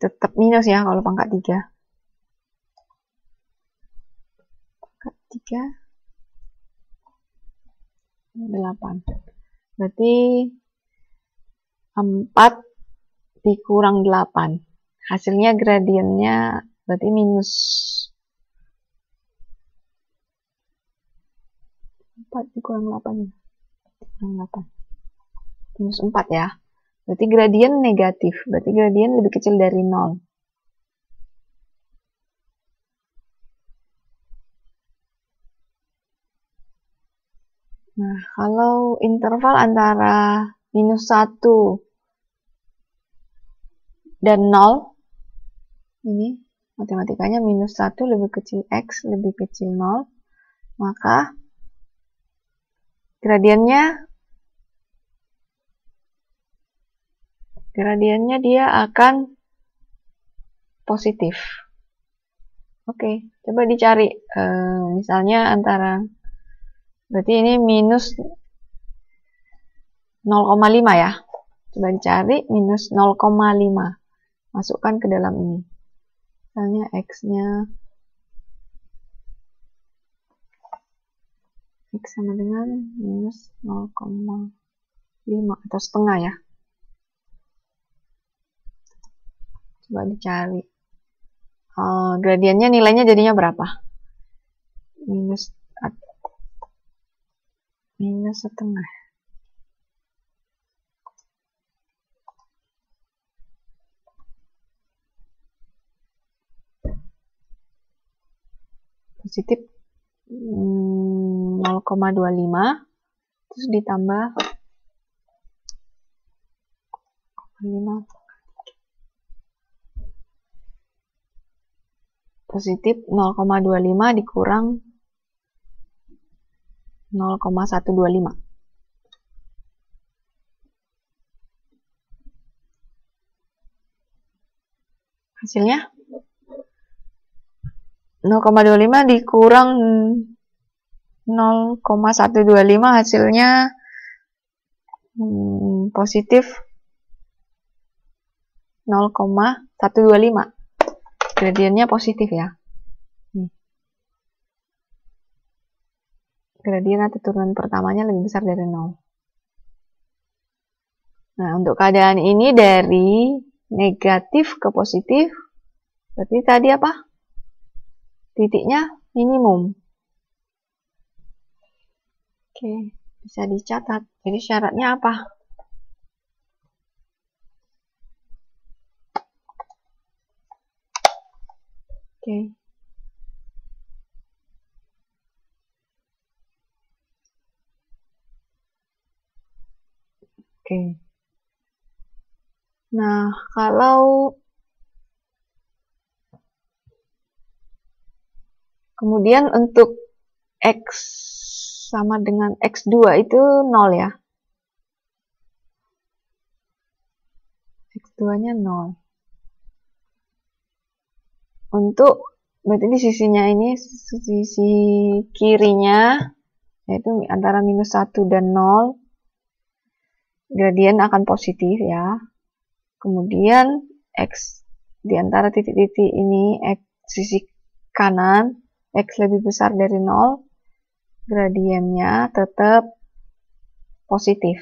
tetap minus ya kalau pangkat 3. Pangkat 3, 8. Berarti 4 dikurang 8. Hasilnya gradiennya berarti minus 4 dikurang 8. Minus 4 ya. Berarti gradien negatif. Berarti gradien lebih kecil dari 0. Nah, kalau interval antara minus 1 dan 0, ini matematikanya minus 1 lebih kecil X lebih kecil 0, maka gradiennya dia akan positif. Oke, coba dicari. Misalnya antara, berarti ini minus 0,5 ya. Coba dicari minus 0,5. Masukkan ke dalam ini. Misalnya X-nya X sama dengan minus 0,5 atau setengah ya. Coba dicari. Gradiennya nilainya jadinya berapa? Minus setengah. Positif 0,25 terus ditambah 5 positif 0,25 dikurang 0,125. Hasilnya 0,25 dikurang 0,125 hasilnya positif 0,125. Gradiennya positif ya. Gradien atau turunan pertamanya lebih besar dari 0. Nah, untuk keadaan ini dari negatif ke positif, berarti tadi apa? Titiknya minimum. Oke, bisa dicatat. Jadi syaratnya apa? Oke. Nah, kalau kemudian untuk X sama dengan X2 itu 0 ya. X2-nya 0. Untuk, berarti di sisinya ini, sisi kirinya, yaitu antara minus 1 dan 0, gradien akan positif ya. Kemudian X di antara titik-titik ini, X sisi kanan, X lebih besar dari 0, gradiennya tetap positif.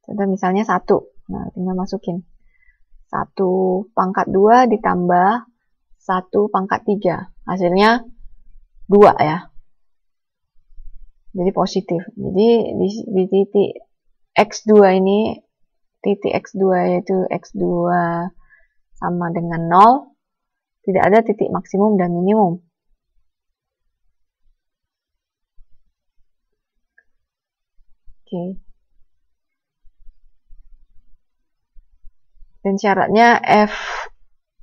Contoh misalnya 1. Nah, tinggal masukin. 1 pangkat 2 ditambah 1 pangkat 3. Hasilnya 2 ya. Jadi positif. Jadi di titik X2 ini, titik X2 yaitu X2 sama dengan 0, tidak ada titik maksimum dan minimum. Oke. Dan syaratnya F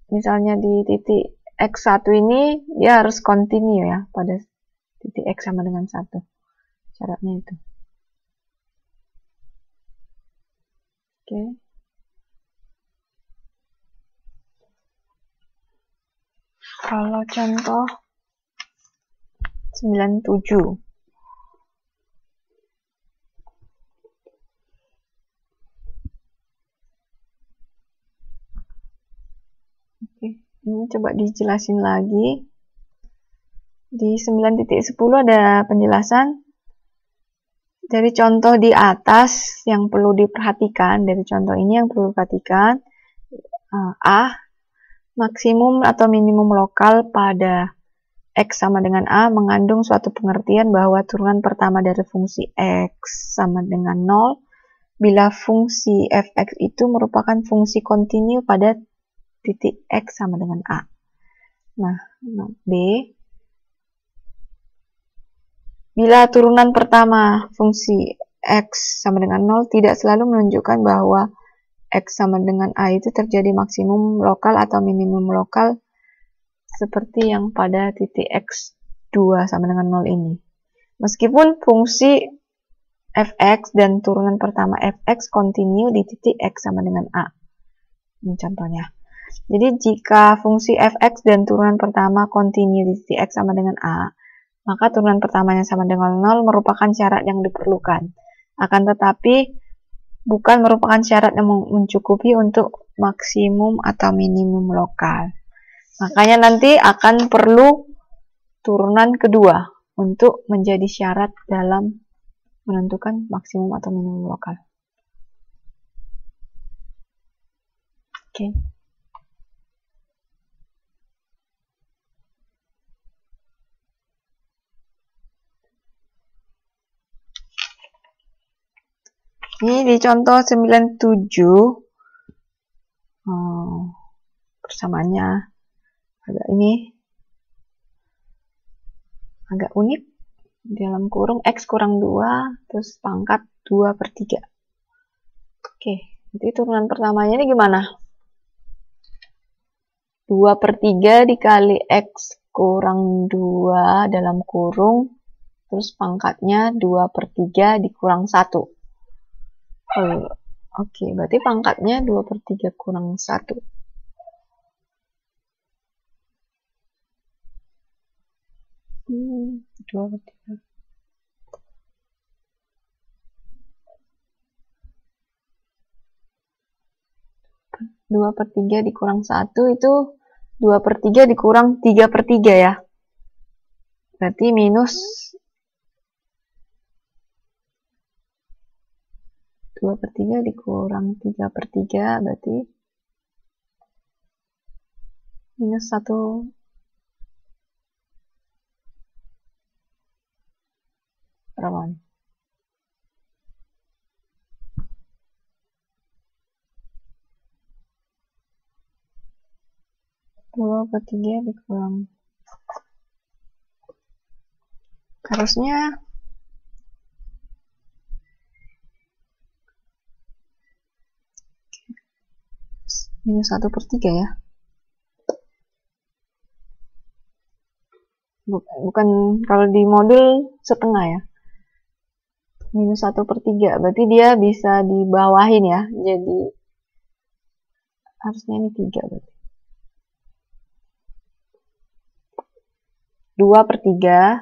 misalnya di titik X1 ini dia harus continue ya pada titik X sama dengan 1. Syaratnya itu. Oke. Kalau contoh 97. Ini coba dijelasin lagi. Di 9.10 ada penjelasan. Dari contoh di atas yang perlu diperhatikan, dari contoh ini yang perlu diperhatikan, A, maksimum atau minimum lokal pada X sama dengan A mengandung suatu pengertian bahwa turunan pertama dari fungsi X sama dengan 0 bila fungsi fx itu merupakan fungsi kontinu pada titik X sama dengan A. Nah, B, bila turunan pertama fungsi X sama dengan 0 tidak selalu menunjukkan bahwa X sama dengan A itu terjadi maksimum lokal atau minimum lokal seperti yang pada titik X2 sama dengan 0 ini. Meskipun fungsi fx dan turunan pertama fx kontinu di titik X sama dengan A. Ini contohnya. Jadi jika fungsi fx dan turunan pertama kontinu di titik X sama dengan A, maka turunan pertamanya sama dengan 0 merupakan syarat yang diperlukan. Akan tetapi, bukan merupakan syarat yang mencukupi untuk maksimum atau minimum lokal. Makanya nanti akan perlu turunan kedua untuk menjadi syarat dalam menentukan maksimum atau minimum lokal. Oke. Ini di contoh 97 persamaannya agak unik. Dalam kurung X kurang 2 terus pangkat 2/3. Oke, nanti turunan pertamanya ini gimana? 2/3 dikali X kurang 2 dalam kurung terus pangkatnya 2/3 dikurang 1. Oke, berarti pangkatnya 2/3 kurang 1. 2/3. 2/3 dikurang 1 itu 2/3 dikurang 3/3 ya. Berarti minus 2/3 dikurang 3/3 berarti minus 1. Berapa? 2/3 dikurang. Harusnya minus 1/3 ya. Bukan kalau di modul setengah ya. Minus 1/3 berarti dia bisa dibawahin ya. Jadi harusnya ini 3 berarti. 2/3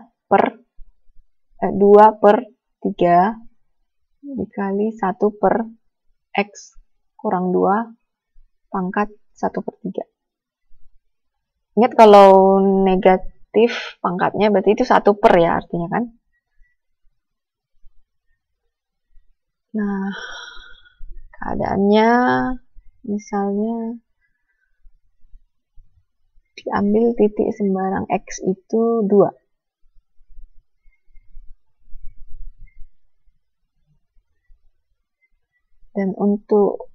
dikali 1/X kurang 2 pangkat 1/3. Ingat kalau negatif pangkatnya berarti itu 1 per ya artinya kan. Nah, keadaannya misalnya diambil titik sembarang X itu 2. Dan untuk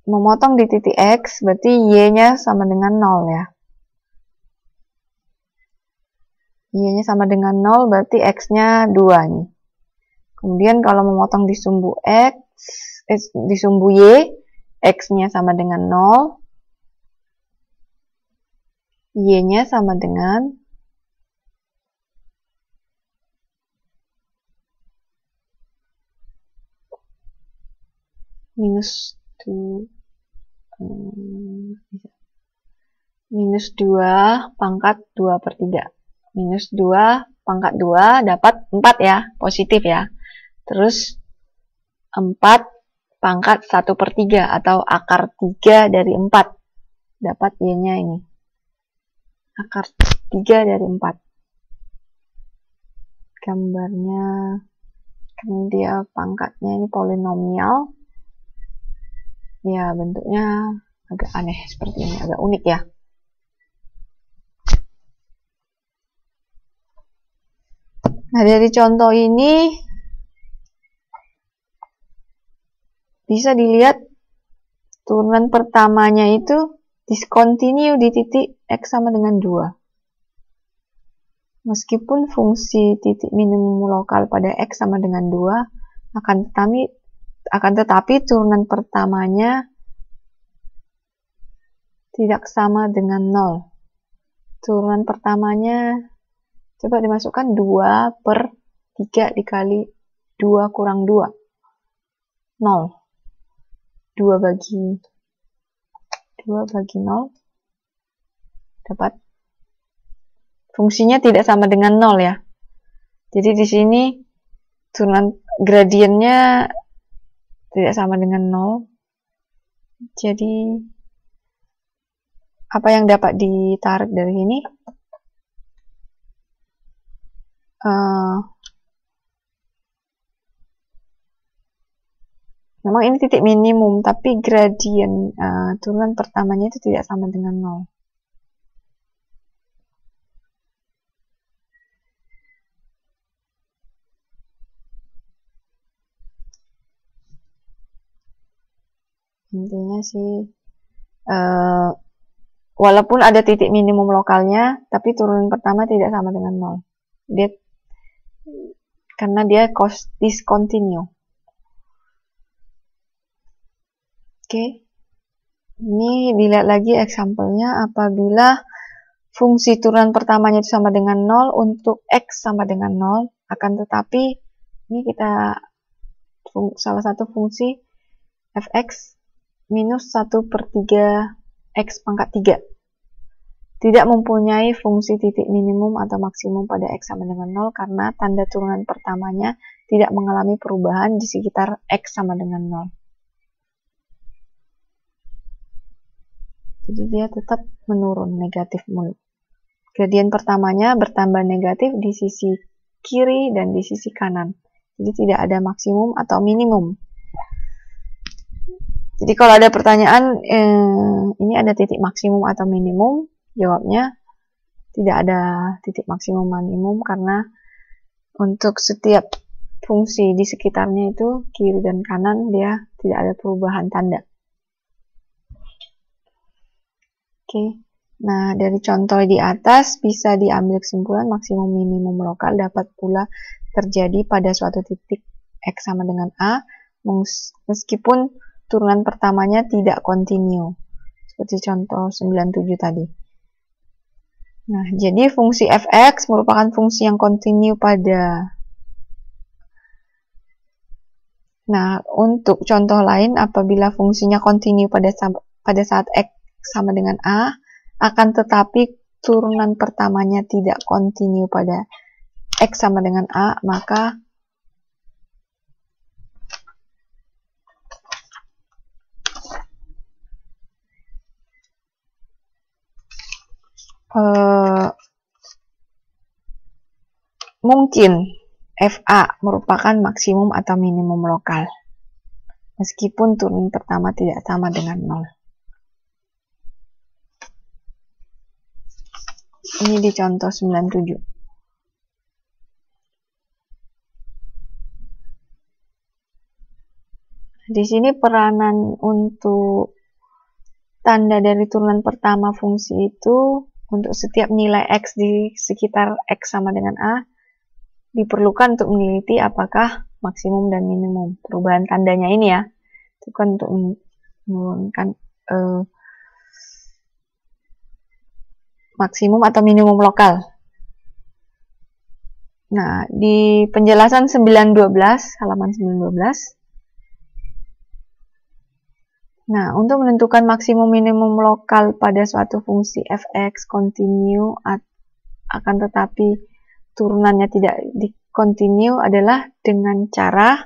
memotong di titik X berarti Y-nya sama dengan 0 ya. Y-nya sama dengan 0 berarti X-nya 2 nih. Kemudian kalau memotong di sumbu X, di sumbu Y, X-nya sama dengan 0, Y-nya sama dengan minus 2 pangkat 2/3. Minus 2 pangkat 2 dapat 4 ya, positif ya. Terus 4 pangkat 1/3 atau akar 3 dari 4. Dapat Y-nya ini. Akar 3 dari 4. Gambarnya, karena dia pangkatnya ini polinomial. Ya, bentuknya agak aneh seperti ini, agak unik ya. Nah, dari contoh ini bisa dilihat turunan pertamanya itu discontinue di titik X sama dengan 2. Meskipun fungsi titik minimum lokal pada X sama dengan 2, akan tetapi turunan pertamanya tidak sama dengan 0. Turunan pertamanya, coba dimasukkan 2/3 dikali 2 kurang 2. 0. 2 bagi 0 dapat fungsinya tidak sama dengan 0 ya. Jadi di sini turunan gradiennya tidak sama dengan 0. Jadi apa yang dapat ditarik dari sini? Memang ini titik minimum, tapi gradien turunan pertamanya itu tidak sama dengan 0. Intinya sih, walaupun ada titik minimum lokalnya, tapi turunan pertama tidak sama dengan 0. Karena dia discontinue. Oke. Ini dilihat lagi example-nya, apabila fungsi turunan pertamanya itu sama dengan 0 untuk X sama dengan 0, akan tetapi ini kita salah satu fungsi fx minus 1/3 X pangkat 3 tidak mempunyai fungsi titik minimum atau maksimum pada X sama dengan 0 karena tanda turunan pertamanya tidak mengalami perubahan di sekitar X sama dengan 0. Jadi dia tetap menurun, negatif mulu. Gradien pertamanya bertambah negatif di sisi kiri dan di sisi kanan. Jadi tidak ada maksimum atau minimum. Jadi kalau ada pertanyaan, ini ada titik maksimum atau minimum, jawabnya tidak ada titik maksimum minimum karena untuk setiap fungsi di sekitarnya itu kiri dan kanan dia tidak ada perubahan tanda. Oke. Nah, dari contoh di atas bisa diambil kesimpulan maksimum minimum lokal dapat pula terjadi pada suatu titik X sama dengan A meskipun turunan pertamanya tidak kontinu, seperti contoh 97 tadi. Nah, jadi fungsi fx merupakan fungsi yang kontinu pada. Nah, untuk contoh lain, apabila fungsinya kontinu pada saat X sama dengan A, akan tetapi turunan pertamanya tidak kontinu pada X sama dengan A, maka mungkin FA merupakan maksimum atau minimum lokal, meskipun turunan pertama tidak sama dengan 0. Ini di contoh 97. Di sini peranan untuk tanda dari turunan pertama fungsi itu untuk setiap nilai X di sekitar X sama dengan A diperlukan untuk meneliti apakah maksimum dan minimum. Perubahan tandanya ini ya, itu kan untuk menurunkan maksimum atau minimum lokal. Nah, di penjelasan 912, halaman 912. Nah, untuk menentukan maksimum minimum lokal pada suatu fungsi fx kontinu akan tetapi turunannya tidak dikontinu adalah dengan cara